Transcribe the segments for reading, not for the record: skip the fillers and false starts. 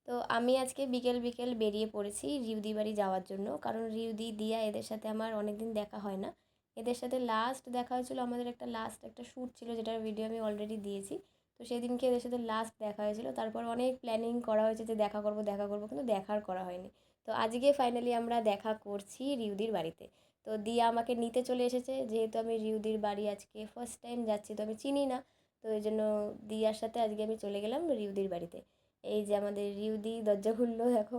তো আমি আজকে বিকেল বিকেল বেরিয়ে পড়েছি রিউদি বাড়ি যাওয়ার জন্য, কারণ রিউদি, দিয়া এদের সাথে আমার অনেক দিন দেখা হয় না। এদের সাথে লাস্ট দেখা হয়েছিল, আমাদের একটা শ্যুট ছিল যেটার ভিডিও আমি অলরেডি দিয়েছি। তো সেদিনকে এদের সাথে লাস্ট দেখা হয়েছিল। তারপর অনেক প্ল্যানিং করা হয়েছে যে দেখা করবো, কিন্তু দেখার করা হয়নি। তো আজকে ফাইনালি আমরা দেখা করছি রিউদির বাড়িতে। তো দিয়া আমাকে নিতে চলে এসেছে, যেহেতু আমি রিউদির বাড়ি আজকে ফার্স্ট টাইম যাচ্ছি, তো আমি চিনি না। তো এই জন্য দিয়ার সাথে আজকে আমি চলে গেলাম রিউদির বাড়িতে। এই যে আমাদের রিউদি দরজা খুললো দেখো।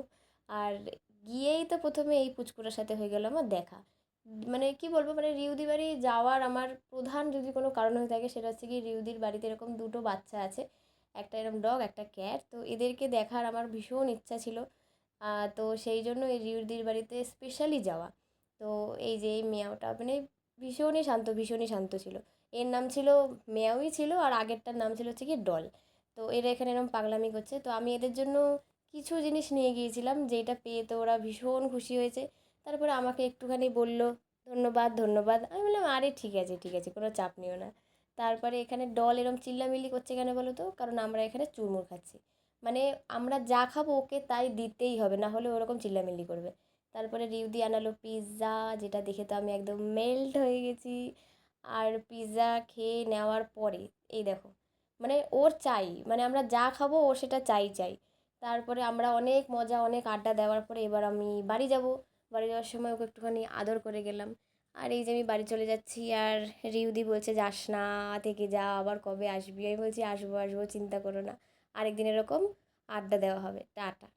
আর গিয়েই তো প্রথমে এই পুচকুটার সাথে হয়ে গেল আমার দেখা। মানে কি বলবো, মানে রিউদি বাড়ি যাওয়ার আমার প্রধান যদি কোনো কারণ হয়ে থাকে, সেটা হচ্ছে কি রিউদির বাড়িতে এরকম দুটো বাচ্চা আছে, একটা এরকম ডগ একটা ক্যাট। তো এদেরকে দেখার আমার ভীষণ ইচ্ছা ছিল। তো সেই জন্য এই রিউদির বাড়িতে স্পেশালি যাওয়া। তো এই যে এই মেয়াওটা মানে ভীষণই শান্ত ছিল। এর নাম ছিল, মেয়াওই ছিল, আর আগেরটার নাম ছিল হচ্ছে কি ডল। তো এরা এখানে এরকম পাগলামি করছে, তো আমি এদের জন্য কিছু জিনিস নিয়ে গিয়েছিলাম, যেটা পেয়ে তো ওরা ভীষণ খুশি হয়েছে। তারপরে আমাকে একটুখানি বলল ধন্যবাদ ধন্যবাদ। আমি বললাম আরে ঠিক আছে, কোনো চাপ নিও না। তারপরে এখানে ডল এরম চিল্লামিল্লি করছে কেন বলো তো, কারণ আমরা এখানে চুরমুর খাচ্ছি। মানে আমরা যা খাবো ওকে তাই দিতেই হবে, না হলে ওরকম চিল্লামিল্লি করবে। তারপরে রিউদি আনালো পিৎজা, যেটা দেখে তো আমি একদম মেল্ট হয়ে গেছি। আর পিৎজা খেয়ে নেওয়ার পরে এই দেখো, মানে ওর চাই, মানে আমরা যা খাবো ও সেটা চাই। তারপরে আমরা অনেক মজা অনেক আড্ডা দেওয়ার পরে এবার আমি বাড়ি যাব। বাড়ি যাওয়ার সময় ওকে একটুখানি আদর করে গেলাম। আর এই যে আমি বাড়ি চলে যাচ্ছি, আর রিউদি বলছে যাস না, থেকে যা, আবার কবে আসবি? আমি বলছি আসবো চিন্তা করো না, আরেকদিন এরকম আড্ডা দেওয়া হবে, টাটা।